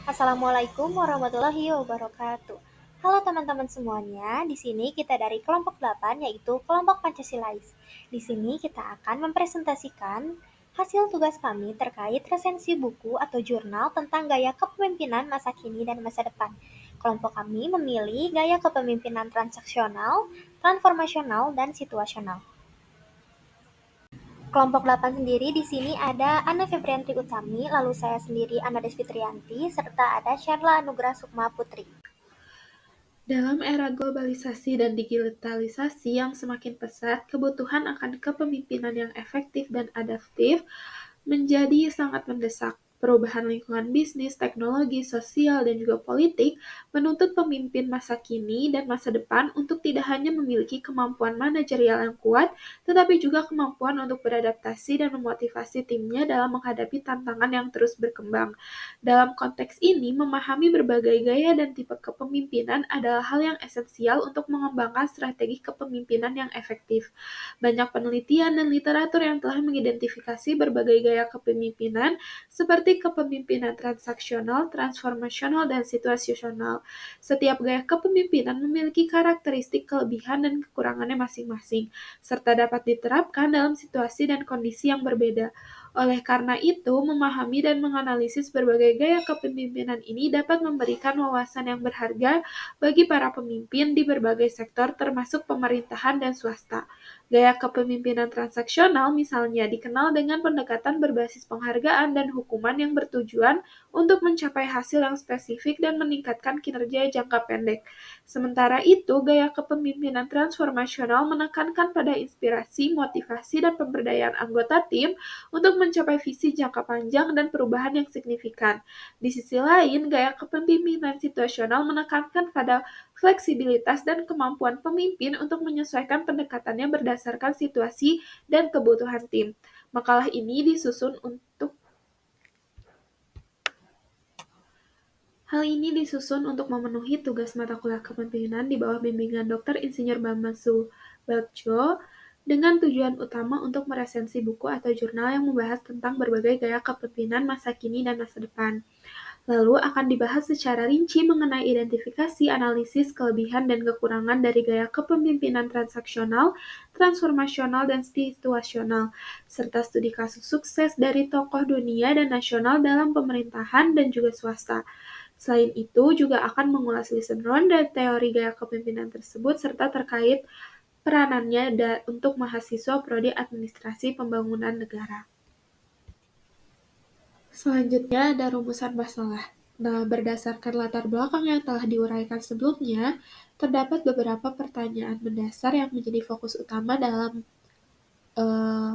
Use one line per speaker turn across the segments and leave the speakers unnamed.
Assalamualaikum warahmatullahi wabarakatuh. Halo teman-teman semuanya, di sini kita dari kelompok 8 yaitu kelompok Pancasilais. Di sini kita akan mempresentasikan hasil tugas kami terkait resensi buku atau jurnal tentang gaya kepemimpinan masa kini dan masa depan. Kelompok kami memilih gaya kepemimpinan transaksional, transformasional, dan situasional. Kelompok 8 sendiri di sini ada Anna Febriantri Utami, lalu saya sendiri Anna Desfitrianti, serta ada Sherla Anugrah Sukma Putri.
Dalam era globalisasi dan digitalisasi yang semakin pesat, kebutuhan akan kepemimpinan yang efektif dan adaptif menjadi sangat mendesak. Perubahan lingkungan bisnis, teknologi, sosial, dan juga politik menuntut pemimpin masa kini dan masa depan untuk tidak hanya memiliki kemampuan manajerial yang kuat, tetapi juga kemampuan untuk beradaptasi dan memotivasi timnya dalam menghadapi tantangan yang terus berkembang. Dalam konteks ini, memahami berbagai gaya dan tipe kepemimpinan adalah hal yang esensial untuk mengembangkan strategi kepemimpinan yang efektif. Banyak penelitian dan literatur yang telah mengidentifikasi berbagai gaya kepemimpinan seperti kepemimpinan transaksional, transformasional, dan situasional. Setiap gaya kepemimpinan memiliki karakteristik kelebihan dan kekurangannya masing-masing, serta dapat diterapkan dalam situasi dan kondisi yang berbeda. Oleh karena itu, memahami dan menganalisis berbagai gaya kepemimpinan ini dapat memberikan wawasan yang berharga bagi para pemimpin di berbagai sektor termasuk pemerintahan dan swasta. Gaya kepemimpinan transaksional misalnya dikenal dengan pendekatan berbasis penghargaan dan hukuman yang bertujuan untuk mencapai hasil yang spesifik dan meningkatkan kinerja jangka pendek. Sementara itu, gaya kepemimpinan transformasional menekankan pada inspirasi, motivasi, dan pemberdayaan anggota tim untuk mencapai visi jangka panjang dan perubahan yang signifikan. Di sisi lain, gaya kepemimpinan situasional menekankan pada fleksibilitas dan kemampuan pemimpin untuk menyesuaikan pendekatannya berdasarkan situasi dan kebutuhan tim. Makalah ini disusun untuk Hal ini disusun untuk memenuhi tugas mata kuliah kepemimpinan di bawah bimbingan Dr. Insinyur Bambang Subagjo dengan tujuan utama untuk meresensi buku atau jurnal yang membahas tentang berbagai gaya kepemimpinan masa kini dan masa depan. Lalu akan dibahas secara rinci mengenai identifikasi, analisis, kelebihan, dan kekurangan dari gaya kepemimpinan transaksional, transformasional, dan situasional, serta studi kasus sukses dari tokoh dunia dan nasional dalam pemerintahan dan juga swasta. Selain itu, juga akan mengulas lesson learned dari teori gaya kepemimpinan tersebut serta terkait peranannya untuk mahasiswa prodi administrasi pembangunan negara. Selanjutnya ada rumusan masalah. Nah, berdasarkan latar belakang yang telah diuraikan sebelumnya, terdapat beberapa pertanyaan mendasar yang menjadi fokus utama dalam eh,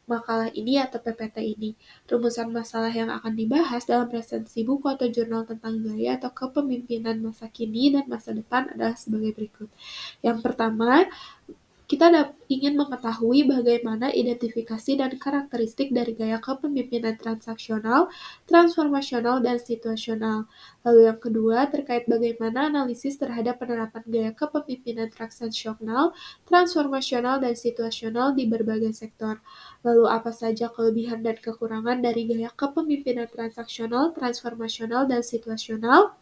makalah ini atau PPT ini. Rumusan masalah yang akan dibahas dalam resensi buku atau jurnal tentang gaya atau kepemimpinan masa kini dan masa depan adalah sebagai berikut. Yang pertama, kita ingin mengetahui bagaimana identifikasi dan karakteristik dari gaya kepemimpinan transaksional, transformasional, dan situasional. Lalu yang kedua, terkait bagaimana analisis terhadap penerapan gaya kepemimpinan transaksional, transformasional, dan situasional di berbagai sektor. Lalu apa saja kelebihan dan kekurangan dari gaya kepemimpinan transaksional, transformasional, dan situasional.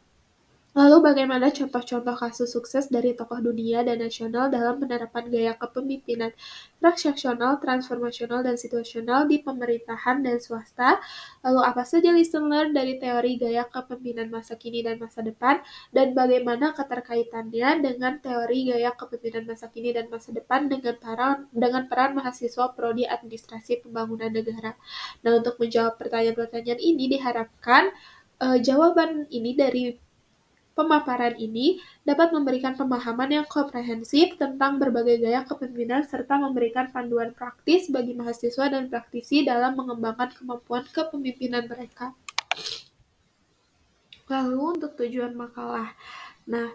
Lalu bagaimana contoh-contoh kasus sukses dari tokoh dunia dan nasional dalam penerapan gaya kepemimpinan transaksional, transformasional, dan situasional di pemerintahan dan swasta? Lalu apa saja lesson learned dari teori gaya kepemimpinan masa kini dan masa depan? Dan bagaimana keterkaitannya dengan teori gaya kepemimpinan masa kini dan masa depan dengan peran mahasiswa prodi administrasi pembangunan negara? Nah, untuk menjawab pertanyaan-pertanyaan ini diharapkan jawaban ini dari pemaparan ini dapat memberikan pemahaman yang komprehensif tentang berbagai gaya kepemimpinan serta memberikan panduan praktis bagi mahasiswa dan praktisi dalam mengembangkan kemampuan kepemimpinan mereka. Lalu untuk tujuan makalah. Nah,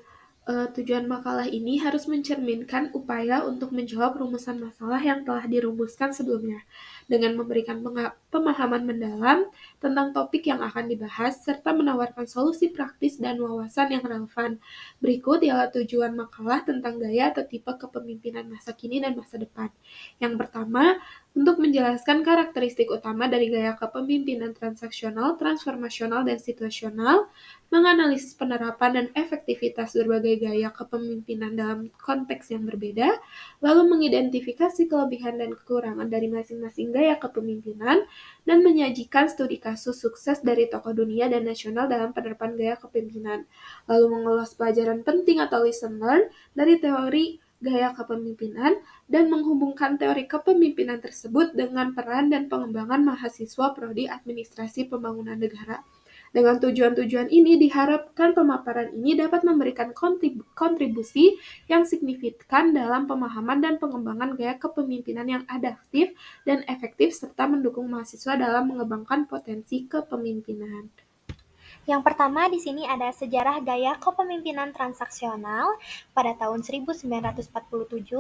tujuan makalah ini harus mencerminkan upaya untuk menjawab rumusan masalah yang telah dirumuskan sebelumnya dengan memberikan pemahaman mendalam tentang topik yang akan dibahas, serta menawarkan solusi praktis dan wawasan yang relevan. Berikut ialah tujuan makalah tentang gaya atau tipe kepemimpinan masa kini dan masa depan. Yang pertama, untuk menjelaskan karakteristik utama dari gaya kepemimpinan transaksional, transformasional, dan situasional, menganalisis penerapan dan efektivitas berbagai gaya kepemimpinan dalam konteks yang berbeda, lalu mengidentifikasi kelebihan dan kekurangan dari masing-masing gaya kepemimpinan, dan menyajikan studi kasus sukses dari tokoh dunia dan nasional dalam penerapan gaya kepemimpinan, lalu mengulas pelajaran penting atau lesson learned dari teori gaya kepemimpinan, dan menghubungkan teori kepemimpinan tersebut dengan peran dan pengembangan mahasiswa prodi administrasi pembangunan negara. Dengan tujuan-tujuan ini, diharapkan pemaparan ini dapat memberikan kontribusi yang signifikan dalam pemahaman dan pengembangan gaya kepemimpinan yang adaptif dan efektif, serta mendukung mahasiswa dalam mengembangkan potensi kepemimpinan.
Yang pertama di sini ada sejarah gaya kepemimpinan transaksional. Pada tahun 1947,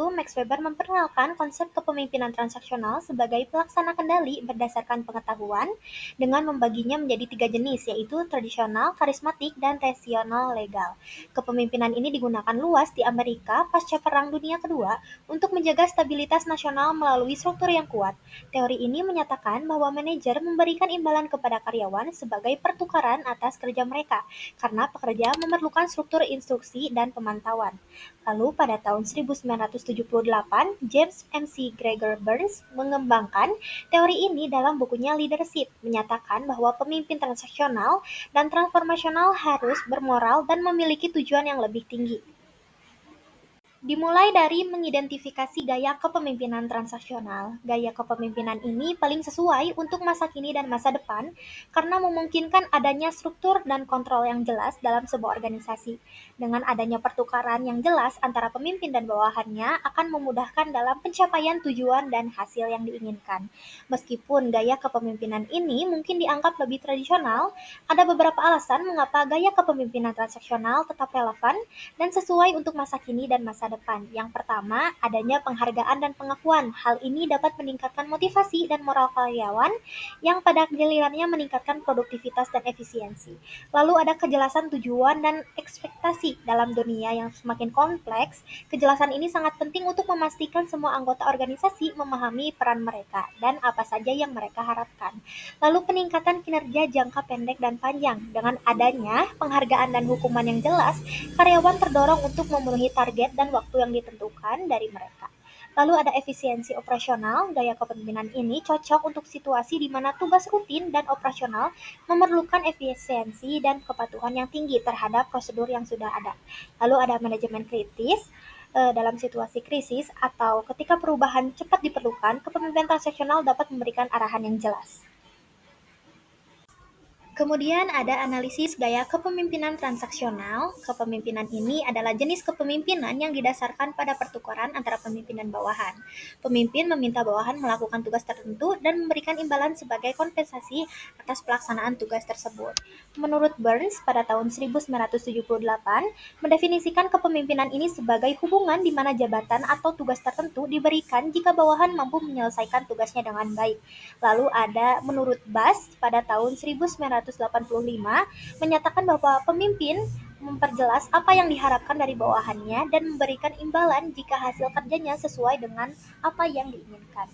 Max Weber memperkenalkan konsep kepemimpinan transaksional sebagai pelaksana kendali berdasarkan pengetahuan dengan membaginya menjadi 3 jenis, yaitu tradisional, karismatik, dan rasional legal. Kepemimpinan ini digunakan luas di Amerika pasca Perang Dunia Kedua untuk menjaga stabilitas nasional melalui struktur yang kuat. Teori ini menyatakan bahwa manajer memberikan imbalan kepada karyawan sebagai pertukaran atas kerja mereka, karena pekerja memerlukan struktur instruksi dan pemantauan. Lalu pada tahun 1978, James MC Gregor Burns mengembangkan teori ini dalam bukunya Leadership, menyatakan bahwa pemimpin transaksional dan transformasional harus bermoral dan memiliki tujuan yang lebih tinggi. Dimulai dari mengidentifikasi gaya kepemimpinan transaksional. Gaya kepemimpinan ini paling sesuai untuk masa kini dan masa depan karena memungkinkan adanya struktur dan kontrol yang jelas dalam sebuah organisasi. Dengan adanya pertukaran yang jelas antara pemimpin dan bawahannya akan memudahkan dalam pencapaian tujuan dan hasil yang diinginkan. Meskipun gaya kepemimpinan ini mungkin dianggap lebih tradisional, ada beberapa alasan mengapa gaya kepemimpinan transaksional tetap relevan dan sesuai untuk masa kini dan masa depan. Yang pertama, adanya penghargaan dan pengakuan. Hal ini dapat meningkatkan motivasi dan moral karyawan yang pada gilirannya meningkatkan produktivitas dan efisiensi. Lalu ada kejelasan tujuan dan ekspektasi. Dalam dunia yang semakin kompleks, kejelasan ini sangat penting untuk memastikan semua anggota organisasi memahami peran mereka dan apa saja yang mereka harapkan. Lalu peningkatan kinerja jangka pendek dan panjang. Dengan adanya penghargaan dan hukuman yang jelas, karyawan terdorong untuk memenuhi target dan waktu yang ditentukan dari mereka. Lalu ada efisiensi operasional. Gaya kepemimpinan ini cocok untuk situasi di mana tugas rutin dan operasional memerlukan efisiensi dan kepatuhan yang tinggi terhadap prosedur yang sudah ada. Lalu ada manajemen kritis. Dalam situasi krisis atau ketika perubahan cepat diperlukan, kepemimpinan transaksional dapat memberikan arahan yang jelas. Kemudian ada analisis gaya kepemimpinan transaksional. Kepemimpinan ini adalah jenis kepemimpinan yang didasarkan pada pertukaran antara pemimpin dan bawahan. Pemimpin meminta bawahan melakukan tugas tertentu dan memberikan imbalan sebagai kompensasi atas pelaksanaan tugas tersebut. Menurut Burns, pada tahun 1978, mendefinisikan kepemimpinan ini sebagai hubungan di mana jabatan atau tugas tertentu diberikan jika bawahan mampu menyelesaikan tugasnya dengan baik. Lalu ada menurut Bass pada tahun 1985 menyatakan bahwa pemimpin memperjelas apa yang diharapkan dari bawahannya dan memberikan imbalan jika hasil kerjanya sesuai dengan apa yang diinginkan.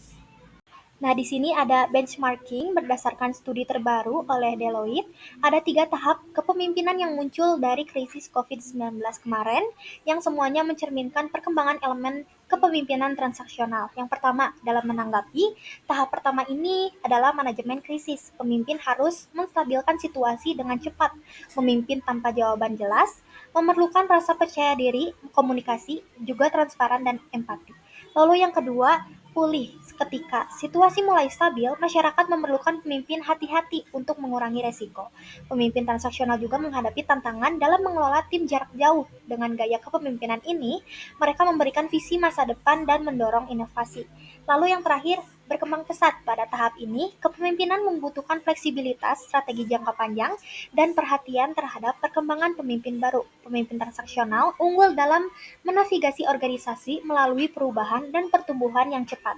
Nah, di sini ada benchmarking berdasarkan studi terbaru oleh Deloitte. Ada 3 tahap kepemimpinan yang muncul dari krisis COVID-19 kemarin, yang semuanya mencerminkan perkembangan elemen kepemimpinan transaksional. Yang pertama, dalam menanggapi, tahap pertama ini adalah manajemen krisis. Pemimpin harus menstabilkan situasi dengan cepat, memimpin tanpa jawaban jelas, memerlukan rasa percaya diri, komunikasi, juga transparan dan empati. Lalu yang kedua, pulih. Ketika situasi mulai stabil, masyarakat memerlukan pemimpin hati-hati untuk mengurangi resiko. Pemimpin transaksional juga menghadapi tantangan dalam mengelola tim jarak jauh. Dengan gaya kepemimpinan ini, mereka memberikan visi masa depan dan mendorong inovasi. Lalu yang terakhir, berkembang pesat. Pada tahap ini, kepemimpinan membutuhkan fleksibilitas, strategi jangka panjang, dan perhatian terhadap perkembangan pemimpin baru. Pemimpin transaksional unggul dalam menavigasi organisasi melalui perubahan dan pertumbuhan yang cepat.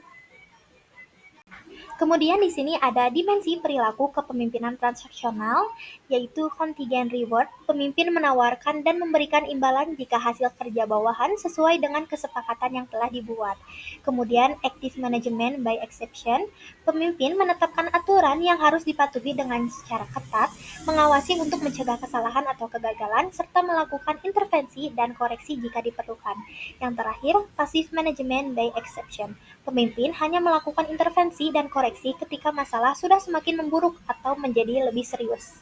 Kemudian di sini ada dimensi perilaku kepemimpinan transaksional, yaitu contingent reward. Pemimpin menawarkan dan memberikan imbalan jika hasil kerja bawahan sesuai dengan kesepakatan yang telah dibuat. Kemudian active management by exception. Pemimpin menetapkan aturan yang harus dipatuhi dengan secara ketat, mengawasi untuk mencegah kesalahan atau kegagalan, serta melakukan intervensi dan koreksi jika diperlukan. Yang terakhir, passive management by exception. Pemimpin hanya melakukan intervensi dan koreksi ketika masalah sudah semakin memburuk atau menjadi lebih serius.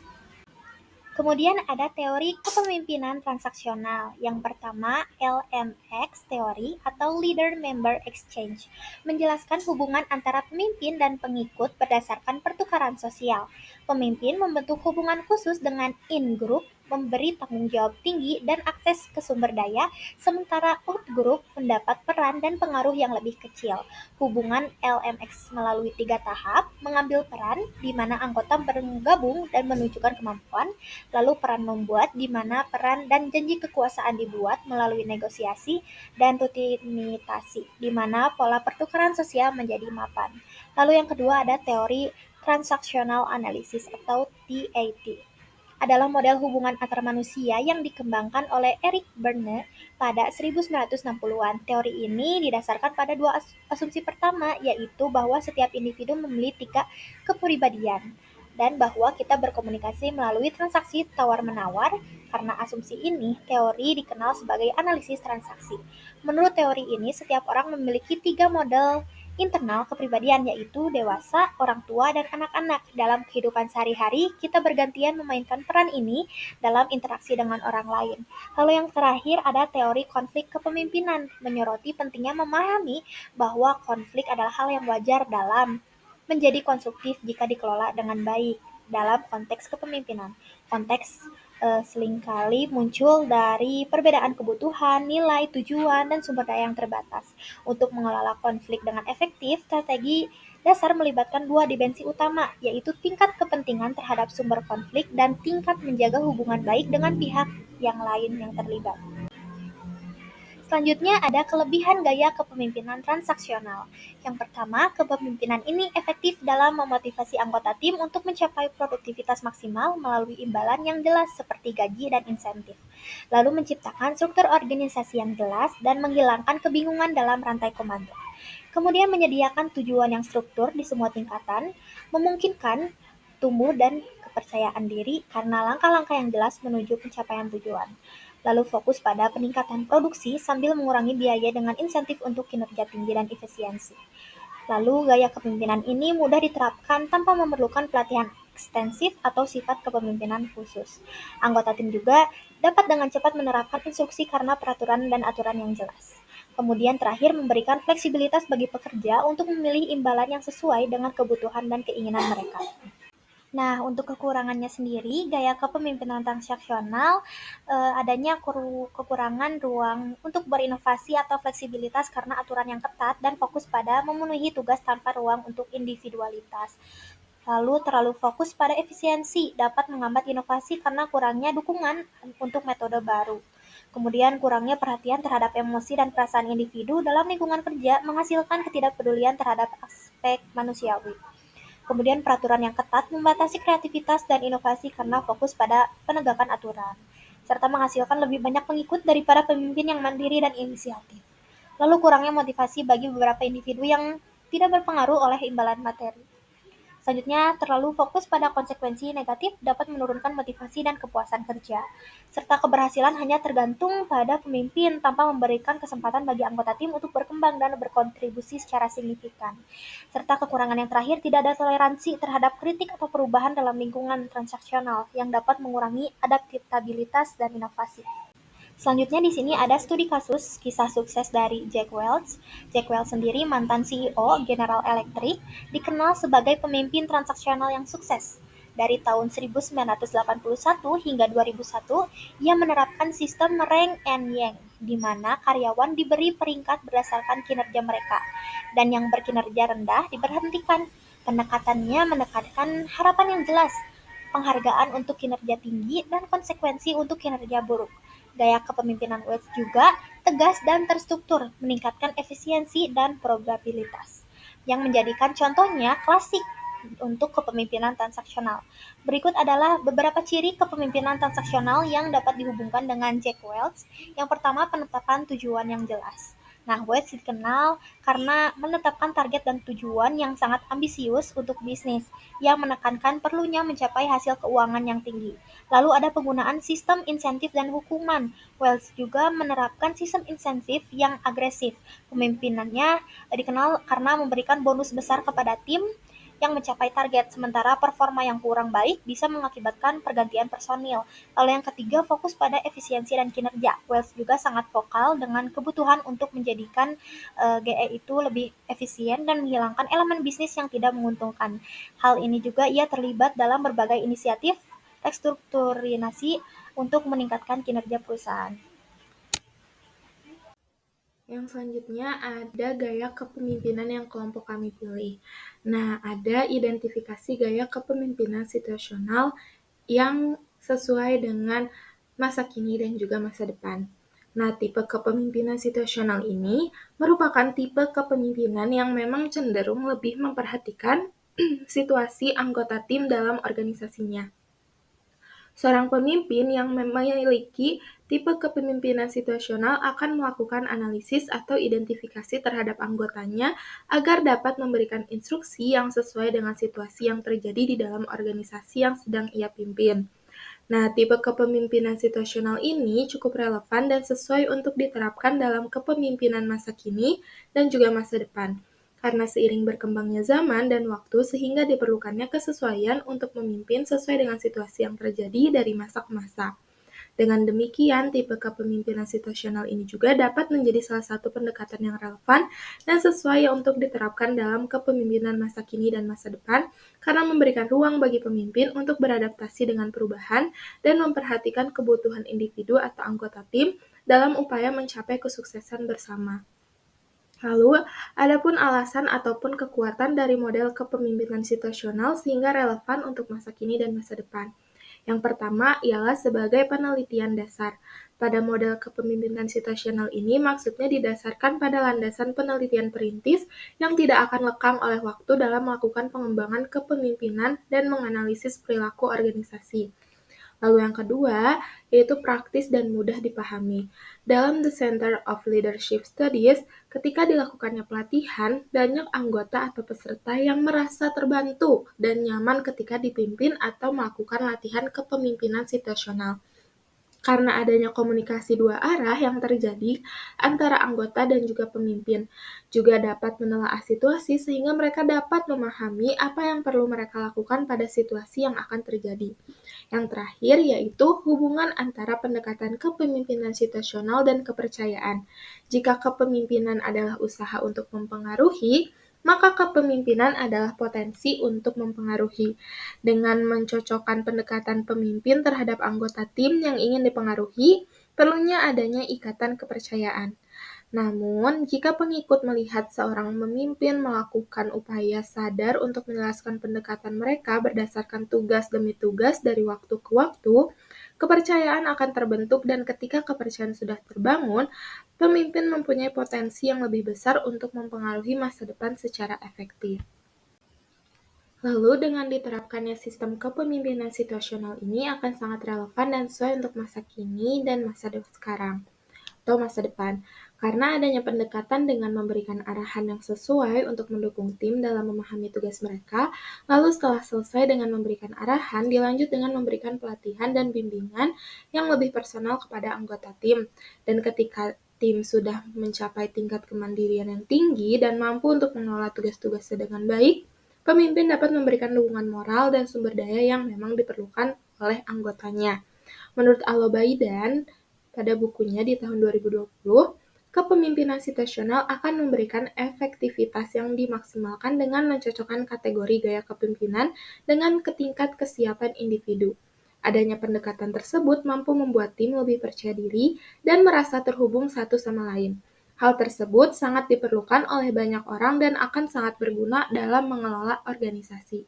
Kemudian ada teori kepemimpinan transaksional. Yang pertama, LMX teori atau Leader Member Exchange, menjelaskan hubungan antara pemimpin dan pengikut berdasarkan pertukaran sosial. Pemimpin membentuk hubungan khusus dengan in-group, memberi tanggung jawab tinggi dan akses ke sumber daya, sementara out-group mendapat peran dan pengaruh yang lebih kecil. Hubungan LMX melalui 3 tahap, mengambil peran, di mana anggota bergabung dan menunjukkan kemampuan, lalu peran membuat, di mana peran dan janji kekuasaan dibuat melalui negosiasi, dan rutinitasasi, di mana pola pertukaran sosial menjadi mapan. Lalu yang kedua ada teori Transactional Analysis atau TAT, adalah model hubungan antar manusia yang dikembangkan oleh Eric Berne pada 1960-an. Teori ini didasarkan pada dua asumsi pertama, yaitu bahwa setiap individu memiliki 3 kepribadian dan bahwa kita berkomunikasi melalui transaksi tawar-menawar. Karena asumsi ini, teori dikenal sebagai analisis transaksi. Menurut teori ini, setiap orang memiliki 3 model internal kepribadian, yaitu dewasa, orang tua, dan anak-anak. Dalam kehidupan sehari-hari, kita bergantian memainkan peran ini dalam interaksi dengan orang lain. Lalu yang terakhir ada teori konflik kepemimpinan, menyoroti pentingnya memahami bahwa konflik adalah hal yang wajar dalam menjadi konstruktif jika dikelola dengan baik dalam konteks kepemimpinan. Konteks seringkali muncul dari perbedaan kebutuhan, nilai, tujuan, dan sumber daya yang terbatas. Untuk mengelola konflik dengan efektif, strategi dasar melibatkan 2 dimensi utama, yaitu tingkat kepentingan terhadap sumber konflik dan tingkat menjaga hubungan baik dengan pihak yang lain yang terlibat. Selanjutnya ada kelebihan gaya kepemimpinan transaksional. Yang pertama, kepemimpinan ini efektif dalam memotivasi anggota tim untuk mencapai produktivitas maksimal melalui imbalan yang jelas seperti gaji dan insentif. Lalu menciptakan struktur organisasi yang jelas dan menghilangkan kebingungan dalam rantai komando. Kemudian menyediakan tujuan yang struktur di semua tingkatan, memungkinkan tumbuh dan kepercayaan diri karena langkah-langkah yang jelas menuju pencapaian tujuan. Lalu fokus pada peningkatan produksi sambil mengurangi biaya dengan insentif untuk kinerja tinggi dan efisiensi. Lalu gaya kepemimpinan ini mudah diterapkan tanpa memerlukan pelatihan ekstensif atau sifat kepemimpinan khusus. Anggota tim juga dapat dengan cepat menerapkan instruksi karena peraturan dan aturan yang jelas. Kemudian terakhir memberikan fleksibilitas bagi pekerja untuk memilih imbalan yang sesuai dengan kebutuhan dan keinginan mereka. Nah, untuk kekurangannya sendiri, gaya kepemimpinan transaksional adanya kekurangan ruang untuk berinovasi atau fleksibilitas karena aturan yang ketat dan fokus pada memenuhi tugas tanpa ruang untuk individualitas. Lalu terlalu fokus pada efisiensi dapat menghambat inovasi karena kurangnya dukungan untuk metode baru. Kemudian kurangnya perhatian terhadap emosi dan perasaan individu dalam lingkungan kerja menghasilkan ketidakpedulian terhadap aspek manusiawi. Kemudian peraturan yang ketat membatasi kreativitas dan inovasi karena fokus pada penegakan aturan, serta menghasilkan lebih banyak pengikut daripada pemimpin yang mandiri dan inisiatif. Lalu kurangnya motivasi bagi beberapa individu yang tidak berpengaruh oleh imbalan materi. Selanjutnya, terlalu fokus pada konsekuensi negatif dapat menurunkan motivasi dan kepuasan kerja, serta keberhasilan hanya tergantung pada pemimpin tanpa memberikan kesempatan bagi anggota tim untuk berkembang dan berkontribusi secara signifikan. Serta kekurangan yang terakhir, tidak ada toleransi terhadap kritik atau perubahan dalam lingkungan transaksional yang dapat mengurangi adaptabilitas dan inovasi. Selanjutnya di sini ada studi kasus kisah sukses dari Jack Welch. Jack Welch sendiri mantan CEO General Electric, dikenal sebagai pemimpin transaksional yang sukses. Dari tahun 1981 hingga 2001, ia menerapkan sistem rank and yank, di mana karyawan diberi peringkat berdasarkan kinerja mereka, dan yang berkinerja rendah diberhentikan. Pendekatannya menekankan harapan yang jelas, penghargaan untuk kinerja tinggi, dan konsekuensi untuk kinerja buruk. Gaya kepemimpinan Welch juga tegas dan terstruktur, meningkatkan efisiensi dan probabilitas. yang menjadikan contohnya klasik untuk kepemimpinan transaksional. Berikut adalah beberapa ciri kepemimpinan transaksional yang dapat dihubungkan dengan Jack Welch. Yang pertama, penetapan tujuan yang jelas. Nah, Welch dikenal karena menetapkan target dan tujuan yang sangat ambisius untuk bisnis, yang menekankan perlunya mencapai hasil keuangan yang tinggi. Lalu ada penggunaan sistem insentif dan hukuman. Welch juga menerapkan sistem insentif yang agresif. Pemimpinannya dikenal karena memberikan bonus besar kepada tim yang mencapai target, sementara performa yang kurang baik bisa mengakibatkan pergantian personil. Lalu yang ketiga, fokus pada efisiensi dan kinerja. Wells juga sangat vokal dengan kebutuhan untuk menjadikan GE itu lebih efisien dan menghilangkan elemen bisnis yang tidak menguntungkan. Hal ini juga ia terlibat dalam berbagai inisiatif restrukturisasi untuk meningkatkan kinerja perusahaan.
Yang selanjutnya ada gaya kepemimpinan yang kelompok kami pilih. Nah, ada identifikasi gaya kepemimpinan situasional yang sesuai dengan masa kini dan juga masa depan. Nah, tipe kepemimpinan situasional ini merupakan tipe kepemimpinan yang memang cenderung lebih memperhatikan situasi anggota tim dalam organisasinya. Seorang pemimpin yang memiliki tipe kepemimpinan situasional akan melakukan analisis atau identifikasi terhadap anggotanya agar dapat memberikan instruksi yang sesuai dengan situasi yang terjadi di dalam organisasi yang sedang ia pimpin. Nah, tipe kepemimpinan situasional ini cukup relevan dan sesuai untuk diterapkan dalam kepemimpinan masa kini dan juga masa depan. Karena seiring berkembangnya zaman dan waktu sehingga diperlukannya kesesuaian untuk memimpin sesuai dengan situasi yang terjadi dari masa ke masa. Dengan demikian, tipe kepemimpinan situasional ini juga dapat menjadi salah satu pendekatan yang relevan dan sesuai untuk diterapkan dalam kepemimpinan masa kini dan masa depan karena memberikan ruang bagi pemimpin untuk beradaptasi dengan perubahan dan memperhatikan kebutuhan individu atau anggota tim dalam upaya mencapai kesuksesan bersama. Lalu, adapun alasan ataupun kekuatan dari model kepemimpinan situasional sehingga relevan untuk masa kini dan masa depan. Yang pertama ialah sebagai penelitian dasar. Pada model kepemimpinan situasional ini maksudnya didasarkan pada landasan penelitian perintis yang tidak akan lekang oleh waktu dalam melakukan pengembangan kepemimpinan dan menganalisis perilaku organisasi. Lalu yang kedua, yaitu praktis dan mudah dipahami. Dalam The Center of Leadership Studies, ketika dilakukannya pelatihan, banyak anggota atau peserta yang merasa terbantu dan nyaman ketika dipimpin atau melakukan latihan kepemimpinan situasional. Karena adanya komunikasi dua arah yang terjadi antara anggota dan juga pemimpin, juga dapat menelaah situasi sehingga mereka dapat memahami apa yang perlu mereka lakukan pada situasi yang akan terjadi. Yang terakhir yaitu hubungan antara pendekatan kepemimpinan situasional dan kepercayaan. Jika kepemimpinan adalah usaha untuk mempengaruhi, maka kepemimpinan adalah potensi untuk mempengaruhi. Dengan mencocokkan pendekatan pemimpin terhadap anggota tim yang ingin dipengaruhi, perlunya adanya ikatan kepercayaan. Namun, jika pengikut melihat seorang pemimpin melakukan upaya sadar untuk menjelaskan pendekatan mereka berdasarkan tugas demi tugas dari waktu ke waktu, kepercayaan akan terbentuk dan ketika kepercayaan sudah terbangun, pemimpin mempunyai potensi yang lebih besar untuk mempengaruhi masa depan secara efektif. Lalu dengan diterapkannya sistem kepemimpinan situasional ini akan sangat relevan dan sesuai untuk masa kini dan masa sekarang atau masa depan. Karena adanya pendekatan dengan memberikan arahan yang sesuai untuk mendukung tim dalam memahami tugas mereka, lalu setelah selesai dengan memberikan arahan, dilanjut dengan memberikan pelatihan dan bimbingan yang lebih personal kepada anggota tim. Dan ketika tim sudah mencapai tingkat kemandirian yang tinggi dan mampu untuk mengelola tugas-tugasnya dengan baik, pemimpin dapat memberikan dukungan moral dan sumber daya yang memang diperlukan oleh anggotanya. Menurut Al-Obaidan, pada bukunya di tahun 2020, kepemimpinan situasional akan memberikan efektivitas yang dimaksimalkan dengan mencocokkan kategori gaya kepemimpinan dengan tingkat kesiapan individu. Adanya pendekatan tersebut mampu membuat tim lebih percaya diri dan merasa terhubung satu sama lain. Hal tersebut sangat diperlukan oleh banyak orang dan akan sangat berguna dalam mengelola organisasi.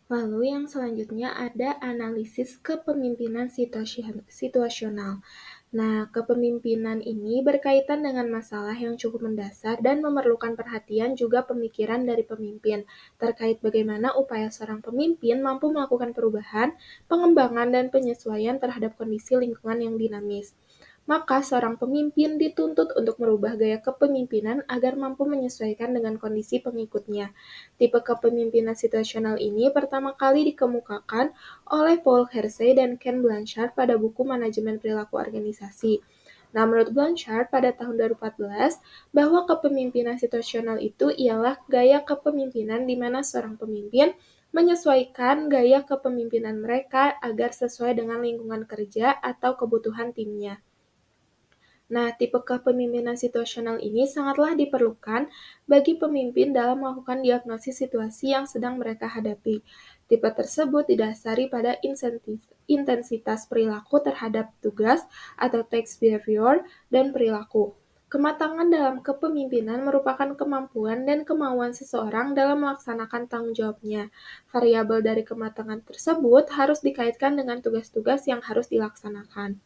Lalu yang selanjutnya ada analisis kepemimpinan situasional. Nah, kepemimpinan ini berkaitan dengan masalah yang cukup mendasar dan memerlukan perhatian juga pemikiran dari pemimpin terkait bagaimana upaya seorang pemimpin mampu melakukan perubahan, pengembangan, dan penyesuaian terhadap kondisi lingkungan yang dinamis. Maka seorang pemimpin dituntut untuk merubah gaya kepemimpinan agar mampu menyesuaikan dengan kondisi pengikutnya. Tipe kepemimpinan situasional ini pertama kali dikemukakan oleh Paul Hersey dan Ken Blanchard pada buku Manajemen Perilaku Organisasi. Nah, menurut Blanchard pada tahun 2014, bahwa kepemimpinan situasional itu ialah gaya kepemimpinan di mana seorang pemimpin menyesuaikan gaya kepemimpinan mereka agar sesuai dengan lingkungan kerja atau kebutuhan timnya. Nah, tipe kepemimpinan situasional ini sangatlah diperlukan bagi pemimpin dalam melakukan diagnosis situasi yang sedang mereka hadapi. Tipe tersebut didasari pada intensitas perilaku terhadap tugas atau task behavior dan perilaku. Kematangan dalam kepemimpinan merupakan kemampuan dan kemauan seseorang dalam melaksanakan tanggung jawabnya. Variabel dari kematangan tersebut harus dikaitkan dengan tugas-tugas yang harus dilaksanakan.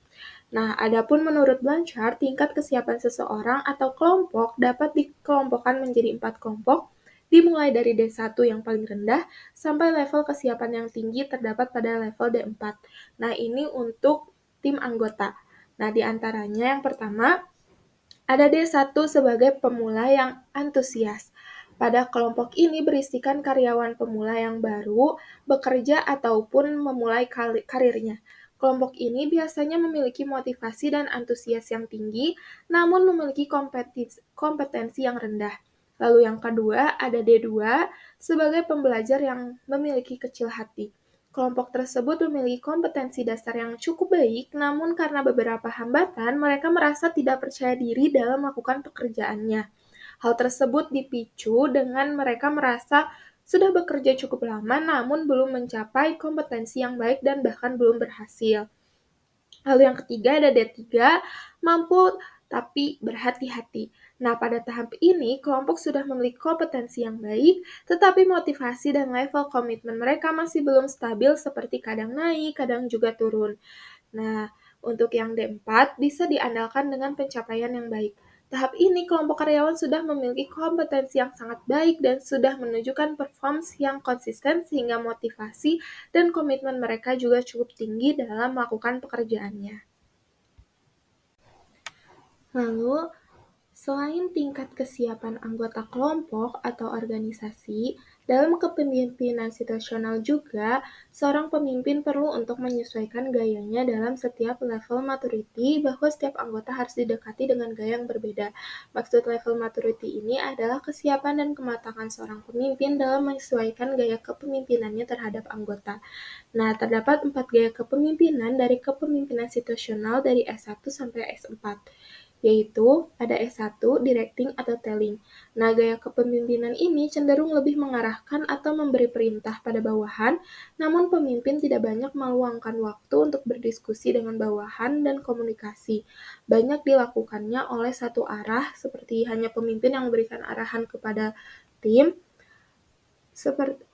Nah, adapun menurut Blanchard, tingkat kesiapan seseorang atau kelompok dapat dikelompokkan menjadi 4 kelompok, dimulai dari D1 yang paling rendah sampai level kesiapan yang tinggi terdapat pada level D4. Nah, ini untuk tim anggota. Nah, di antaranya yang pertama, ada D1 sebagai pemula yang antusias. Pada kelompok ini berisikan karyawan pemula yang baru, bekerja ataupun memulai karirnya. Kelompok ini biasanya memiliki motivasi dan antusias yang tinggi, namun memiliki kompetensi yang rendah. Lalu yang kedua, ada D2 sebagai pembelajar yang memiliki kecil hati. Kelompok tersebut memiliki kompetensi dasar yang cukup baik, namun karena beberapa hambatan, mereka merasa tidak percaya diri dalam melakukan pekerjaannya. Hal tersebut dipicu dengan mereka merasa sudah bekerja cukup lama namun belum mencapai kompetensi yang baik dan bahkan belum berhasil. Lalu yang ketiga ada D3, mampu tapi berhati-hati. Nah, pada tahap ini, kelompok sudah memiliki kompetensi yang baik, tetapi motivasi dan level komitmen mereka masih belum stabil seperti kadang naik, kadang juga turun. Nah, untuk yang D4 bisa diandalkan dengan pencapaian yang baik. Tahap ini kelompok karyawan sudah memiliki kompetensi yang sangat baik dan sudah menunjukkan performance yang konsisten sehingga motivasi dan komitmen mereka juga cukup tinggi dalam melakukan pekerjaannya. Lalu, selain tingkat kesiapan anggota kelompok atau organisasi, dalam kepemimpinan situasional juga, seorang pemimpin perlu untuk menyesuaikan gayanya dalam setiap level maturity bahwa setiap anggota harus didekati dengan gaya yang berbeda. Maksud level maturity ini adalah kesiapan dan kematangan seorang pemimpin dalam menyesuaikan gaya kepemimpinannya terhadap anggota. Nah, terdapat 4 gaya kepemimpinan dari kepemimpinan situasional dari S1 sampai S4, yaitu ada S1, directing atau telling. Nah, gaya kepemimpinan ini cenderung lebih mengarahkan atau memberi perintah pada bawahan, namun pemimpin tidak banyak meluangkan waktu untuk berdiskusi dengan bawahan dan komunikasi. Banyak dilakukannya oleh satu arah, seperti hanya pemimpin yang memberikan arahan kepada tim, seperti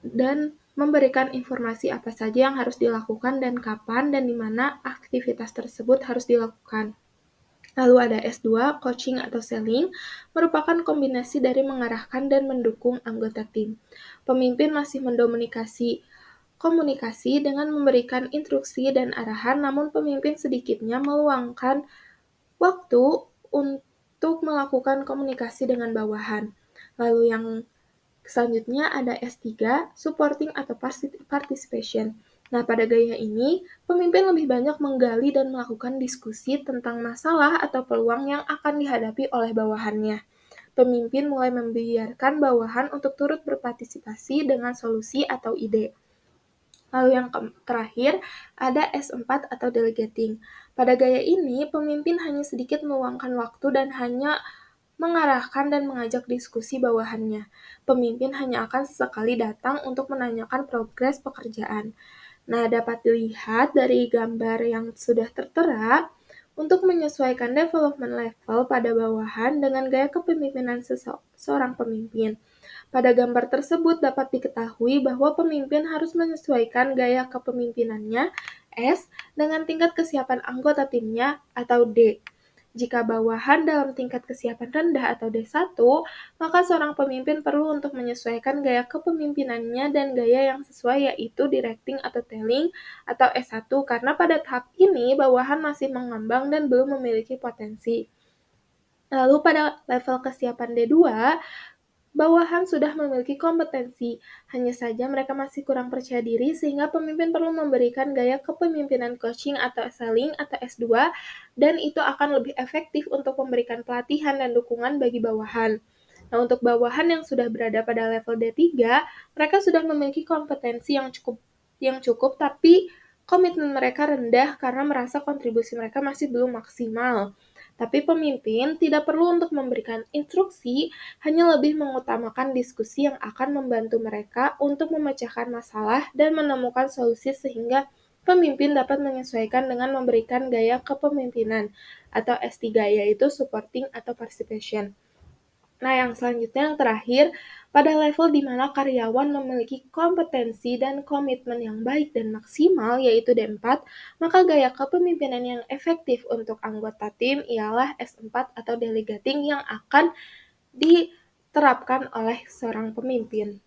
dan memberikan informasi apa saja yang harus dilakukan dan kapan dan di mana aktivitas tersebut harus dilakukan. Lalu ada S2, coaching atau selling, merupakan kombinasi dari mengarahkan dan mendukung anggota tim. Pemimpin masih mendominasi komunikasi dengan memberikan instruksi dan arahan, namun pemimpin sedikitnya meluangkan waktu untuk melakukan komunikasi dengan bawahan. Lalu yang selanjutnya ada S3, supporting atau participation. Nah, pada gaya ini, pemimpin lebih banyak menggali dan melakukan diskusi tentang masalah atau peluang yang akan dihadapi oleh bawahannya. Pemimpin mulai membiarkan bawahan untuk turut berpartisipasi dengan solusi atau ide. Lalu yang terakhir, ada S4 atau delegating. Pada gaya ini, pemimpin hanya sedikit meluangkan waktu dan hanya mengarahkan dan mengajak diskusi bawahannya. Pemimpin hanya akan sesekali datang untuk menanyakan progres pekerjaan. Nah, dapat dilihat dari gambar yang sudah tertera, untuk menyesuaikan development level pada bawahan dengan gaya kepemimpinan seorang pemimpin. Pada gambar tersebut dapat diketahui bahwa pemimpin harus menyesuaikan gaya kepemimpinannya S dengan tingkat kesiapan anggota timnya atau D. Jika bawahan dalam tingkat kesiapan rendah atau D1, maka seorang pemimpin perlu untuk menyesuaikan gaya kepemimpinannya dan gaya yang sesuai yaitu directing atau telling atau S1 karena pada tahap ini bawahan masih mengambang dan belum memiliki potensi. Lalu pada level kesiapan D2, bawahan sudah memiliki kompetensi, hanya saja mereka masih kurang percaya diri sehingga pemimpin perlu memberikan gaya kepemimpinan coaching atau selling atau S2 dan itu akan lebih efektif untuk memberikan pelatihan dan dukungan bagi bawahan. Nah, untuk bawahan yang sudah berada pada level D3, mereka sudah memiliki kompetensi yang cukup tapi komitmen mereka rendah karena merasa kontribusi mereka masih belum maksimal. Tapi pemimpin tidak perlu untuk memberikan instruksi, hanya lebih mengutamakan diskusi yang akan membantu mereka untuk memecahkan masalah dan menemukan solusi sehingga pemimpin dapat menyesuaikan dengan memberikan gaya kepemimpinan atau S3 yaitu supporting atau participation. Nah, yang selanjutnya yang terakhir, pada level di mana karyawan memiliki kompetensi dan komitmen yang baik dan maksimal, yaitu D4, maka gaya kepemimpinan yang efektif untuk anggota tim ialah S4 atau delegating yang akan diterapkan oleh seorang pemimpin.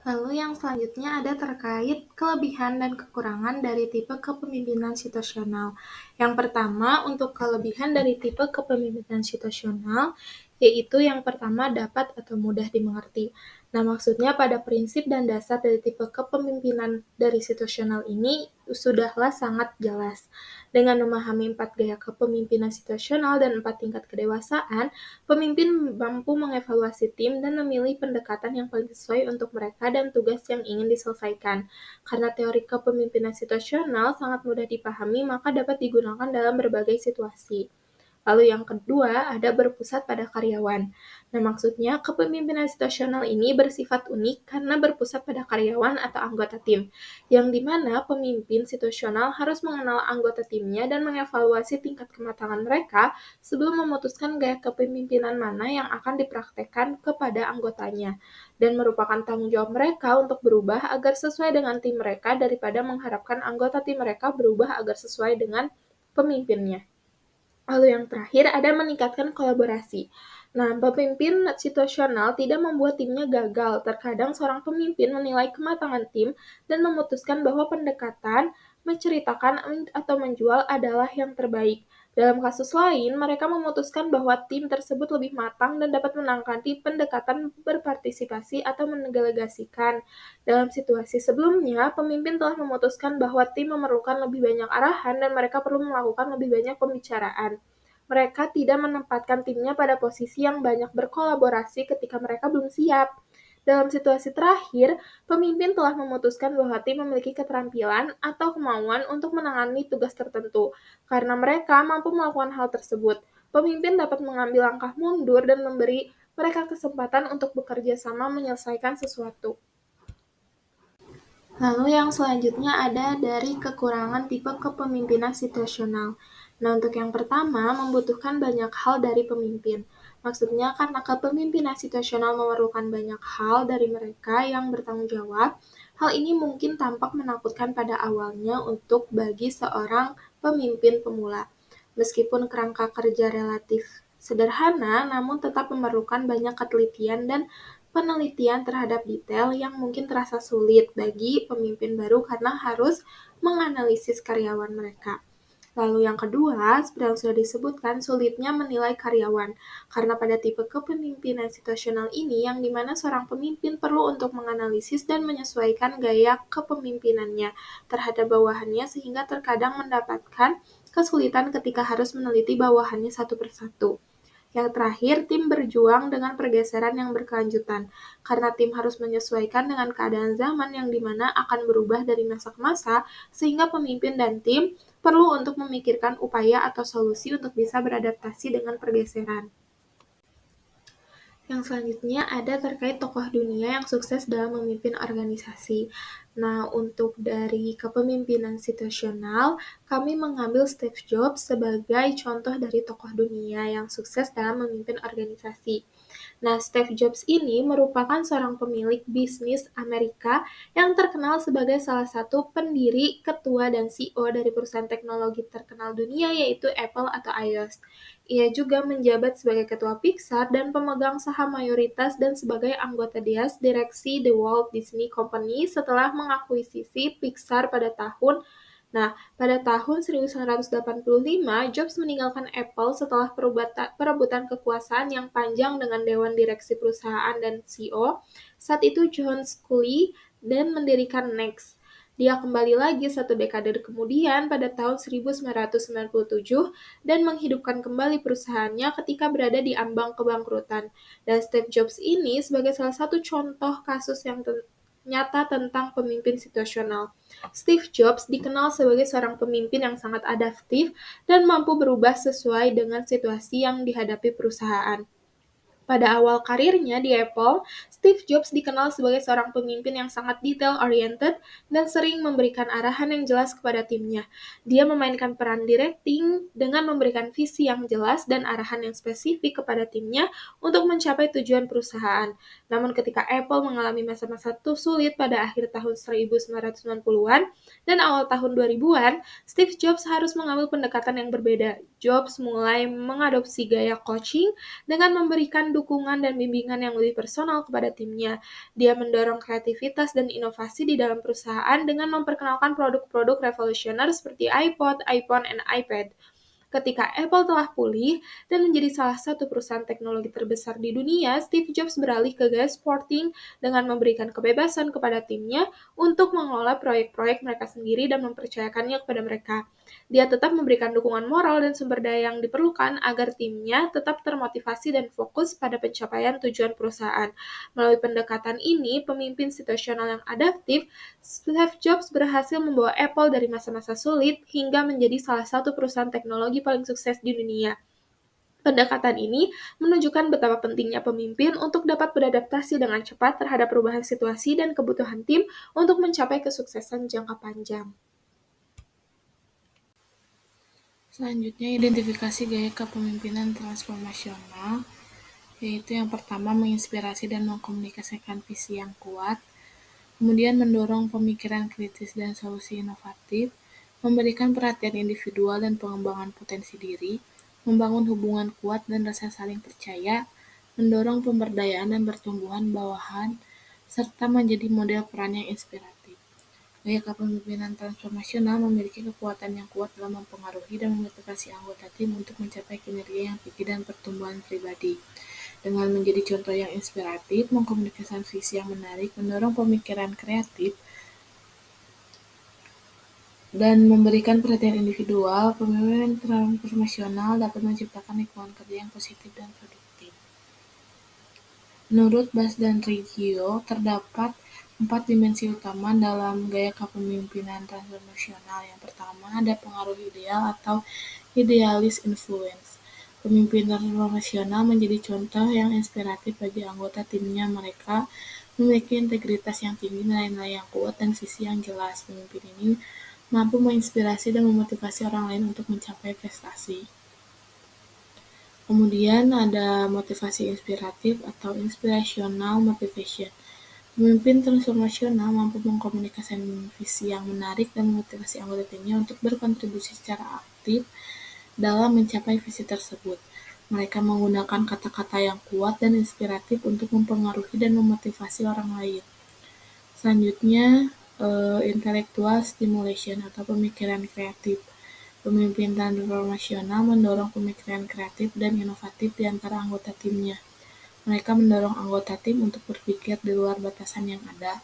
Lalu yang selanjutnya ada terkait kelebihan dan kekurangan dari tipe kepemimpinan situasional. Yang pertama, untuk kelebihan dari tipe kepemimpinan situasional, yaitu yang pertama dapat atau mudah dimengerti. Nah, maksudnya pada prinsip dan dasar dari tipe kepemimpinan dari situasional ini sudahlah sangat jelas. Dengan memahami 4 gaya kepemimpinan situasional dan 4 tingkat kedewasaan, pemimpin mampu mengevaluasi tim dan memilih pendekatan yang paling sesuai untuk mereka dan tugas yang ingin diselesaikan. Karena teori kepemimpinan situasional sangat mudah dipahami, maka dapat digunakan dalam berbagai situasi. Lalu yang kedua ada berpusat pada karyawan. Nah, maksudnya kepemimpinan situasional ini bersifat unik karena berpusat pada karyawan atau anggota tim, yang dimana pemimpin situasional harus mengenal anggota timnya dan mengevaluasi tingkat kematangan mereka sebelum memutuskan gaya kepemimpinan mana yang akan dipraktekkan kepada anggotanya, dan merupakan tanggung jawab mereka untuk berubah agar sesuai dengan tim mereka daripada mengharapkan anggota tim mereka berubah agar sesuai dengan pemimpinnya. Lalu yang terakhir ada meningkatkan kolaborasi. Nah, pemimpin situasional tidak membuat timnya gagal. Terkadang seorang pemimpin menilai kematangan tim dan memutuskan bahwa pendekatan, menceritakan atau menjual adalah yang terbaik. Dalam kasus lain, mereka memutuskan bahwa tim tersebut lebih matang dan dapat menangani pendekatan berpartisipasi atau mendelegasikan. Dalam situasi sebelumnya, pemimpin telah memutuskan bahwa tim memerlukan lebih banyak arahan dan mereka perlu melakukan lebih banyak pembicaraan. Mereka tidak menempatkan timnya pada posisi yang banyak berkolaborasi ketika mereka belum siap. Dalam situasi terakhir, pemimpin telah memutuskan bahwa tim memiliki keterampilan atau kemauan untuk menangani tugas tertentu. Karena mereka mampu melakukan hal tersebut, pemimpin dapat mengambil langkah mundur dan memberi mereka kesempatan untuk bekerja sama menyelesaikan sesuatu. Lalu yang selanjutnya ada dari kekurangan tipe kepemimpinan situasional. Nah, untuk yang pertama, membutuhkan banyak hal dari pemimpin. Maksudnya karena kepemimpinan situasional memerlukan banyak hal dari mereka yang bertanggung jawab, hal ini mungkin tampak menakutkan pada awalnya untuk bagi seorang pemimpin pemula. Meskipun kerangka kerja relatif sederhana, namun tetap memerlukan banyak ketelitian dan penelitian terhadap detail yang mungkin terasa sulit bagi pemimpin baru karena harus menganalisis karyawan mereka. Lalu yang kedua, seperti yang sudah disebutkan, sulitnya menilai karyawan. Karena pada tipe kepemimpinan situasional ini, yang dimana seorang pemimpin perlu untuk menganalisis dan menyesuaikan gaya kepemimpinannya terhadap bawahannya sehingga terkadang mendapatkan kesulitan ketika harus meneliti bawahannya satu persatu. Yang terakhir, tim berjuang dengan pergeseran yang berkelanjutan, karena tim harus menyesuaikan dengan keadaan zaman yang dimana akan berubah dari masa ke masa, sehingga pemimpin dan tim perlu untuk memikirkan upaya atau solusi untuk bisa beradaptasi dengan pergeseran. Yang selanjutnya ada terkait tokoh dunia yang sukses dalam memimpin organisasi. Nah, untuk dari kepemimpinan situasional, kami mengambil Steve Jobs sebagai contoh dari tokoh dunia yang sukses dalam memimpin organisasi. Nah, Steve Jobs ini merupakan seorang pemilik bisnis Amerika yang terkenal sebagai salah satu pendiri, ketua, dan CEO dari perusahaan teknologi terkenal dunia yaitu Apple atau iOS. Ia juga menjabat sebagai ketua Pixar dan pemegang saham mayoritas dan sebagai anggota Dias direksi The Walt Disney Company setelah mengakuisisi Pixar pada tahun. Nah, pada tahun 1985, Jobs meninggalkan Apple setelah perebutan kekuasaan yang panjang dengan dewan direksi perusahaan dan CEO. Saat itu John Sculley dan mendirikan Next. Dia kembali lagi satu dekade kemudian pada tahun 1997 dan menghidupkan kembali perusahaannya ketika berada di ambang kebangkrutan. Dan Steve Jobs ini sebagai salah satu contoh kasus yang nyata tentang pemimpin situasional. Steve Jobs dikenal sebagai seorang pemimpin yang sangat adaptif dan mampu berubah sesuai dengan situasi yang dihadapi perusahaan. Pada awal karirnya di Apple, Steve Jobs dikenal sebagai seorang pemimpin yang sangat detail-oriented dan sering memberikan arahan yang jelas kepada timnya. Dia memainkan peran directing dengan memberikan visi yang jelas dan arahan yang spesifik kepada timnya untuk mencapai tujuan perusahaan. Namun ketika Apple mengalami masa-masa sulit pada akhir tahun 1990-an dan awal tahun 2000-an, Steve Jobs harus mengambil pendekatan yang berbeda. Jobs mulai mengadopsi gaya coaching dengan memberikan dukungan dan bimbingan yang lebih personal kepada timnya. Dia mendorong kreativitas dan inovasi di dalam perusahaan dengan memperkenalkan produk-produk revolusioner seperti iPod, iPhone, dan iPad. Ketika Apple telah pulih dan menjadi salah satu perusahaan teknologi terbesar di dunia, Steve Jobs beralih ke gaya sporting dengan memberikan kebebasan kepada timnya untuk mengelola proyek-proyek mereka sendiri dan mempercayakannya kepada mereka. Dia tetap memberikan dukungan moral dan sumber daya yang diperlukan agar timnya tetap termotivasi dan fokus pada pencapaian tujuan perusahaan. Melalui pendekatan ini, pemimpin situasional yang adaptif, Steve Jobs berhasil membawa Apple dari masa-masa sulit hingga menjadi salah satu perusahaan teknologi paling sukses di dunia. Pendekatan ini menunjukkan betapa pentingnya pemimpin untuk dapat beradaptasi dengan cepat terhadap perubahan situasi dan kebutuhan tim untuk mencapai kesuksesan jangka panjang. Selanjutnya, identifikasi gaya kepemimpinan transformasional, yaitu yang pertama menginspirasi dan mengkomunikasikan visi yang kuat, kemudian mendorong pemikiran kritis dan solusi inovatif, memberikan perhatian individual dan pengembangan potensi diri, membangun hubungan kuat dan rasa saling percaya, mendorong pemberdayaan dan pertumbuhan bawahan, serta menjadi model peran yang inspiratif. Gaya kepemimpinan transformasional memiliki kekuatan yang kuat dalam mempengaruhi dan memotivasi anggota tim untuk mencapai kinerja yang tinggi dan pertumbuhan pribadi. Dengan menjadi contoh yang inspiratif, mengkomunikasikan visi yang menarik, mendorong pemikiran kreatif, dan memberikan perhatian individual, pemimpin transformasional dapat menciptakan lingkungan kerja yang positif dan produktif. Menurut Bas dan Reggio, terdapat 4 dimensi utama dalam gaya kepemimpinan transformasional. Yang pertama, ada pengaruh ideal atau idealis influence. Pemimpin transformasional menjadi contoh yang inspiratif bagi anggota timnya. Mereka memiliki integritas yang tinggi, nilai-nilai yang kuat, dan visi yang jelas. Pemimpin ini mampu menginspirasi dan memotivasi orang lain untuk mencapai prestasi. Kemudian ada motivasi inspiratif atau inspirational motivation. Pemimpin transformasional mampu mengkomunikasikan visi yang menarik dan memotivasi anggota timnya untuk berkontribusi secara aktif dalam mencapai visi tersebut. Mereka menggunakan kata-kata yang kuat dan inspiratif untuk mempengaruhi dan memotivasi orang lain. Selanjutnya, intellectual stimulation atau pemikiran kreatif. Pemimpin transformasional mendorong pemikiran kreatif dan inovatif di antara anggota timnya. Mereka mendorong anggota tim untuk berpikir di luar batasan yang ada,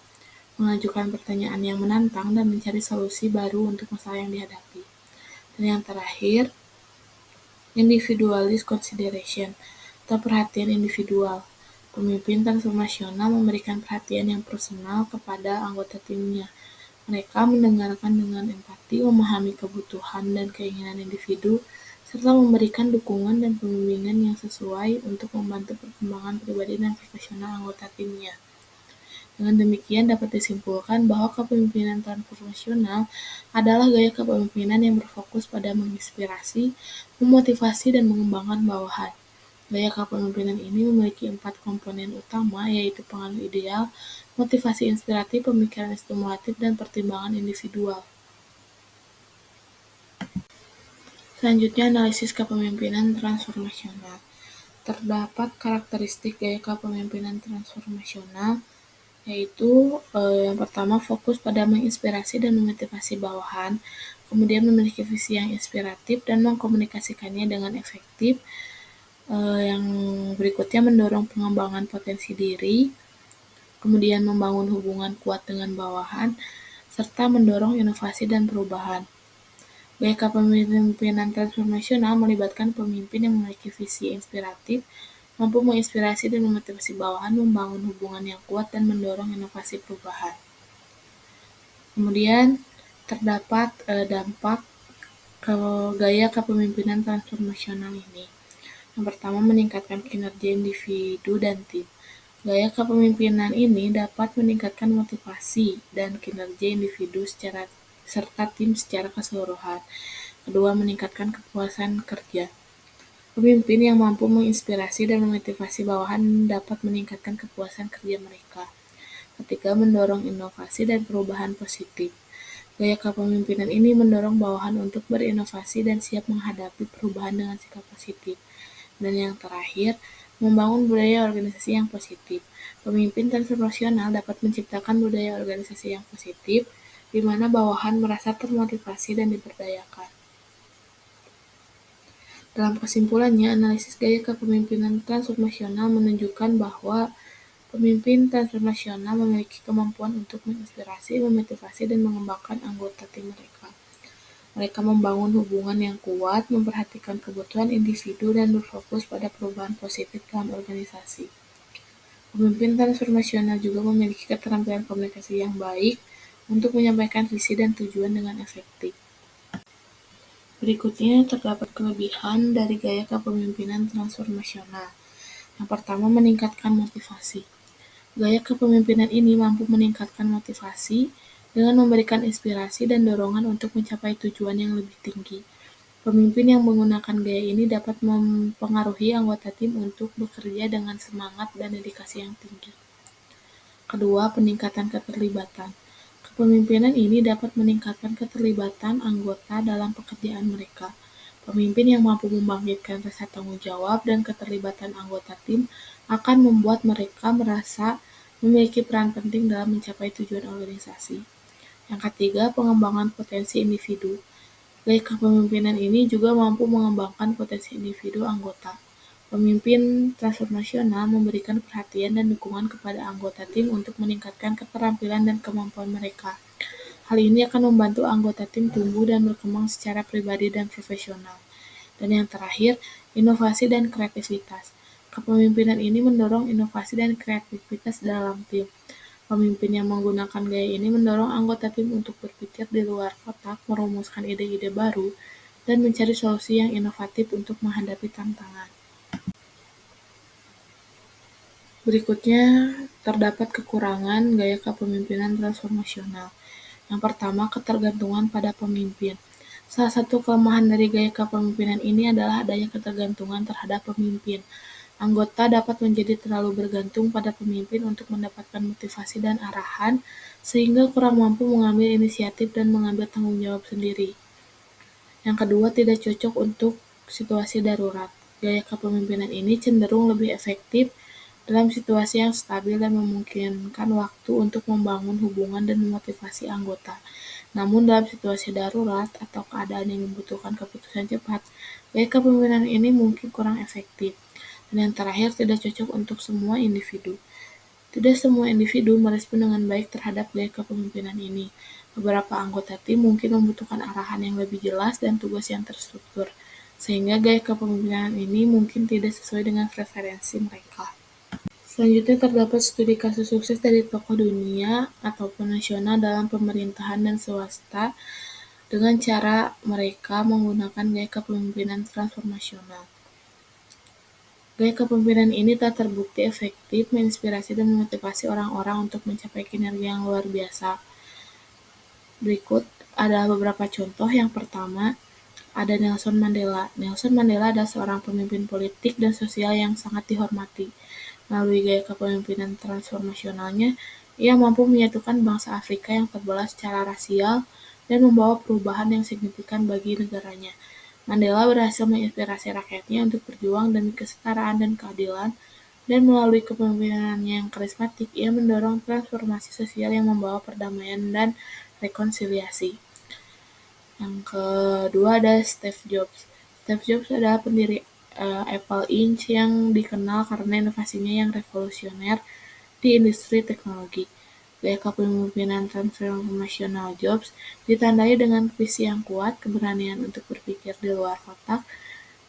mengajukan pertanyaan yang menantang, dan mencari solusi baru untuk masalah yang dihadapi. Dan yang terakhir, individualist consideration atau perhatian individual. Pemimpin transformasional memberikan perhatian yang personal kepada anggota timnya. Mereka mendengarkan dengan empati, memahami kebutuhan dan keinginan individu, serta memberikan dukungan dan pembimbingan yang sesuai untuk membantu perkembangan pribadi dan profesional anggota timnya. Dengan demikian dapat disimpulkan bahwa kepemimpinan transformasional adalah gaya kepemimpinan yang berfokus pada menginspirasi, memotivasi, dan mengembangkan bawahan. Gaya kepemimpinan ini memiliki 4 komponen utama, yaitu pengaruh ideal, motivasi inspiratif, pemikiran stimulatif, dan pertimbangan individual. Selanjutnya, analisis kepemimpinan transformasional. Terdapat karakteristik gaya kepemimpinan transformasional, yaitu yang pertama fokus pada menginspirasi dan memotivasi bawahan, kemudian memiliki visi yang inspiratif dan mengkomunikasikannya dengan efektif. Yang berikutnya mendorong pengembangan potensi diri, kemudian membangun hubungan kuat dengan bawahan, serta mendorong inovasi dan perubahan. Gaya kepemimpinan transformasional melibatkan pemimpin yang memiliki visi inspiratif, mampu menginspirasi dan memotivasi bawahan, membangun hubungan yang kuat, dan mendorong inovasi perubahan. Kemudian terdapat dampak gaya kepemimpinan transformasional ini. Yang pertama, meningkatkan kinerja individu dan tim. Gaya kepemimpinan ini dapat meningkatkan motivasi dan kinerja individu serta tim secara keseluruhan. Kedua, meningkatkan kepuasan kerja. Pemimpin yang mampu menginspirasi dan memotivasi bawahan dapat meningkatkan kepuasan kerja mereka. Ketiga, mendorong inovasi dan perubahan positif. Gaya kepemimpinan ini mendorong bawahan untuk berinovasi dan siap menghadapi perubahan dengan sikap positif. Dan yang terakhir, membangun budaya organisasi yang positif. Pemimpin transformasional dapat menciptakan budaya organisasi yang positif, di mana bawahan merasa termotivasi dan diberdayakan. Dalam kesimpulannya, analisis gaya kepemimpinan transformasional menunjukkan bahwa pemimpin transformasional memiliki kemampuan untuk menginspirasi, memotivasi, dan mengembangkan anggota tim mereka. Mereka membangun hubungan yang kuat, memperhatikan kebutuhan individu, dan berfokus pada perubahan positif dalam organisasi. Pemimpin transformasional juga memiliki keterampilan komunikasi yang baik untuk menyampaikan visi dan tujuan dengan efektif. Berikutnya terdapat kelebihan dari gaya kepemimpinan transformasional. Yang pertama, meningkatkan motivasi. Gaya kepemimpinan ini mampu meningkatkan motivasi dengan memberikan inspirasi dan dorongan untuk mencapai tujuan yang lebih tinggi. Pemimpin yang menggunakan gaya ini dapat mempengaruhi anggota tim untuk bekerja dengan semangat dan dedikasi yang tinggi. Kedua, peningkatan keterlibatan. Kepemimpinan ini dapat meningkatkan keterlibatan anggota dalam pekerjaan mereka. Pemimpin yang mampu membangkitkan rasa tanggung jawab dan keterlibatan anggota tim akan membuat mereka merasa memiliki peran penting dalam mencapai tujuan organisasi. Yang ketiga, pengembangan potensi individu. Gaya kepemimpinan ini juga mampu mengembangkan potensi individu anggota. Pemimpin transformasional memberikan perhatian dan dukungan kepada anggota tim untuk meningkatkan keterampilan dan kemampuan mereka. Hal ini akan membantu anggota tim tumbuh dan berkembang secara pribadi dan profesional. Dan yang terakhir, inovasi dan kreativitas. Kepemimpinan ini mendorong inovasi dan kreativitas dalam tim. Pemimpin yang menggunakan gaya ini mendorong anggota tim untuk berpikir di luar kotak, merumuskan ide-ide baru, dan mencari solusi yang inovatif untuk menghadapi tantangan. Berikutnya, terdapat kekurangan gaya kepemimpinan transformasional. Yang pertama, ketergantungan pada pemimpin. Salah satu kelemahan dari gaya kepemimpinan ini adalah adanya ketergantungan terhadap pemimpin. Anggota dapat menjadi terlalu bergantung pada pemimpin untuk mendapatkan motivasi dan arahan, sehingga kurang mampu mengambil inisiatif dan mengambil tanggung jawab sendiri. Yang kedua, tidak cocok untuk situasi darurat. Gaya kepemimpinan ini cenderung lebih efektif dalam situasi yang stabil dan memungkinkan waktu untuk membangun hubungan dan memotivasi anggota. Namun dalam situasi darurat atau keadaan yang membutuhkan keputusan cepat, gaya kepemimpinan ini mungkin kurang efektif. Dan yang terakhir, tidak cocok untuk semua individu. Tidak semua individu merespon dengan baik terhadap gaya kepemimpinan ini. Beberapa anggota tim mungkin membutuhkan arahan yang lebih jelas dan tugas yang terstruktur, sehingga gaya kepemimpinan ini mungkin tidak sesuai dengan preferensi mereka. Selanjutnya terdapat studi kasus sukses dari tokoh dunia ataupun nasional dalam pemerintahan dan swasta dengan cara mereka menggunakan gaya kepemimpinan transformasional. Gaya kepemimpinan ini telah terbukti efektif menginspirasi dan memotivasi orang-orang untuk mencapai kinerja yang luar biasa. Berikut adalah beberapa contoh. Yang pertama, ada Nelson Mandela. Nelson Mandela adalah seorang pemimpin politik dan sosial yang sangat dihormati. Melalui gaya kepemimpinan transformasionalnya, ia mampu menyatukan bangsa Afrika yang terbelah secara rasial dan membawa perubahan yang signifikan bagi negaranya. Mandela berhasil menginspirasi rakyatnya untuk berjuang demi kesetaraan dan keadilan, dan melalui kepemimpinannya yang karismatik, ia mendorong transformasi sosial yang membawa perdamaian dan rekonsiliasi. Yang kedua ada Steve Jobs. Steve Jobs adalah pendiri Apple Inc. yang dikenal karena inovasinya yang revolusioner di industri teknologi. Gaya kepemimpinan transformasional Jobs ditandai dengan visi yang kuat, keberanian untuk berpikir di luar kotak,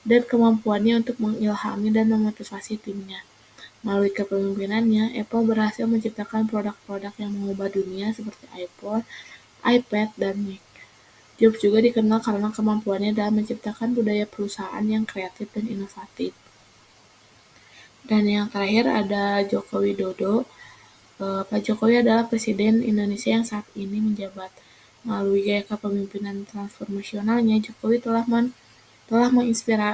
dan kemampuannya untuk mengilhami dan memotivasi timnya. Melalui kepemimpinannya, Apple berhasil menciptakan produk-produk yang mengubah dunia seperti iPhone, iPad, dan Mac. Jobs juga dikenal karena kemampuannya dalam menciptakan budaya perusahaan yang kreatif dan inovatif. Dan yang terakhir ada Joko Widodo. Pak Jokowi adalah Presiden Indonesia yang saat ini menjabat. Melalui gaya kepemimpinan transformasionalnya, Jokowi telah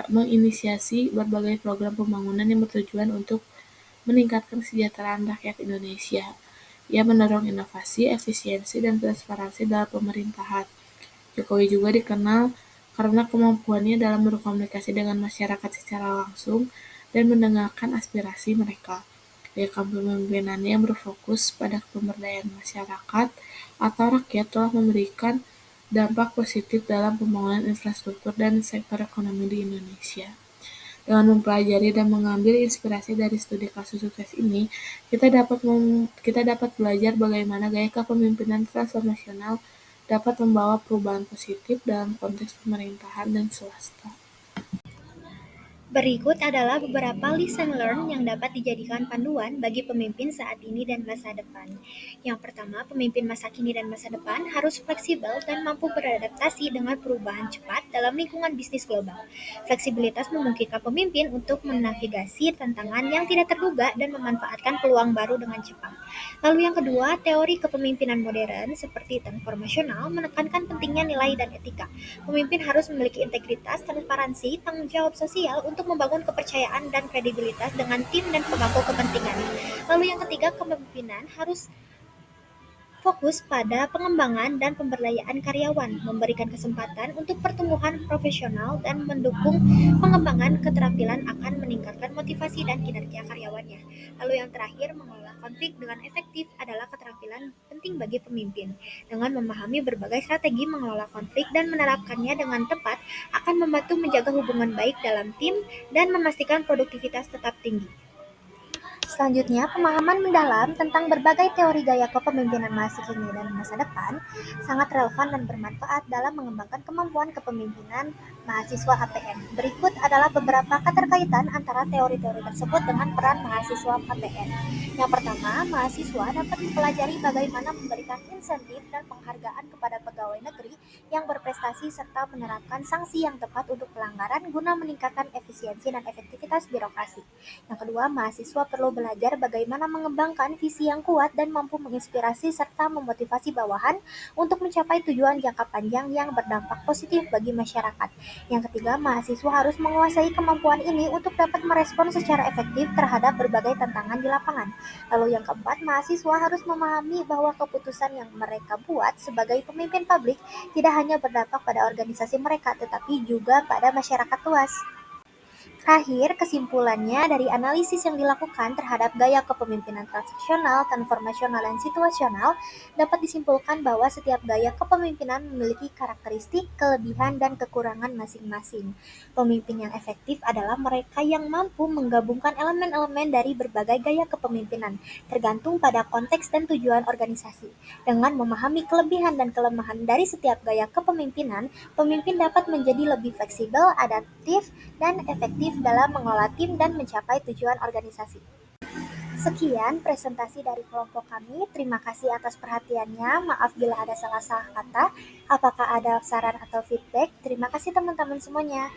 menginisiasi berbagai program pembangunan yang bertujuan untuk meningkatkan kesejahteraan rakyat Indonesia. Ia mendorong inovasi, efisiensi, dan transparansi dalam pemerintahan. Jokowi juga dikenal karena kemampuannya dalam berkomunikasi dengan masyarakat secara langsung dan mendengarkan aspirasi mereka. Gaya kepemimpinannya yang berfokus pada pemberdayaan masyarakat atau rakyat telah memberikan dampak positif dalam pembangunan infrastruktur dan sektor ekonomi di Indonesia. Dengan mempelajari dan mengambil inspirasi dari studi kasus sukses ini, kita dapat belajar bagaimana gaya kepemimpinan transformasional dapat membawa perubahan positif dalam konteks pemerintahan dan swasta.
Berikut adalah beberapa lesson learned yang dapat dijadikan panduan bagi pemimpin saat ini dan masa depan. Yang pertama, pemimpin masa kini dan masa depan harus fleksibel dan mampu beradaptasi dengan perubahan cepat dalam lingkungan bisnis global. Fleksibilitas memungkinkan pemimpin untuk menavigasi tantangan yang tidak terduga dan memanfaatkan peluang baru dengan cepat. Lalu yang kedua, teori kepemimpinan modern seperti transformasional menekankan pentingnya nilai dan etika. Pemimpin harus memiliki integritas, transparansi, tanggung jawab sosial untuk membangun kepercayaan dan kredibilitas dengan tim dan pemangku kepentingan. Lalu yang ketiga, kepemimpinan harus fokus pada pengembangan dan pemberdayaan karyawan, memberikan kesempatan untuk pertumbuhan profesional dan mendukung pengembangan keterampilan akan meningkatkan motivasi dan kinerja karyawannya. Lalu yang terakhir, mengelola konflik dengan efektif adalah keterampilan penting bagi pemimpin. Dengan memahami berbagai strategi mengelola konflik dan menerapkannya dengan tepat akan membantu menjaga hubungan baik dalam tim dan memastikan produktivitas tetap tinggi. Selanjutnya, pemahaman mendalam tentang berbagai teori gaya kepemimpinan masa kini dan masa depan sangat relevan dan bermanfaat dalam mengembangkan kemampuan kepemimpinan mahasiswa HPN. Berikut adalah beberapa keterkaitan antara teori-teori tersebut dengan peran mahasiswa HPN. Yang pertama, mahasiswa dapat mempelajari bagaimana memberikan insentif dan penghargaan kepada pegawai negeri yang berprestasi serta menerapkan sanksi yang tepat untuk pelanggaran guna meningkatkan efisiensi dan efektivitas birokrasi. Yang kedua, mahasiswa perlu belajar bagaimana mengembangkan visi yang kuat dan mampu menginspirasi serta memotivasi bawahan untuk mencapai tujuan jangka panjang yang berdampak positif bagi masyarakat. Yang ketiga, mahasiswa harus menguasai kemampuan ini untuk dapat merespon secara efektif terhadap berbagai tantangan di lapangan. Lalu yang keempat, mahasiswa harus memahami bahwa keputusan yang mereka buat sebagai pemimpin publik tidak hanya berdampak pada organisasi mereka, tetapi juga pada masyarakat luas. Terakhir, kesimpulannya dari analisis yang dilakukan terhadap gaya kepemimpinan transaksional, transformasional, dan situasional dapat disimpulkan bahwa setiap gaya kepemimpinan memiliki karakteristik, kelebihan, dan kekurangan masing-masing. Pemimpin yang efektif adalah mereka yang mampu menggabungkan elemen-elemen dari berbagai gaya kepemimpinan, tergantung pada konteks dan tujuan organisasi. Dengan memahami kelebihan dan kelemahan dari setiap gaya kepemimpinan, pemimpin dapat menjadi lebih fleksibel, adaptif, dan efektif dalam mengelola tim dan mencapai tujuan organisasi. Sekian presentasi dari kelompok kami. Terima kasih atas perhatiannya. Maaf bila ada salah-salah kata. Apakah ada saran atau feedback? Terima kasih teman-teman semuanya.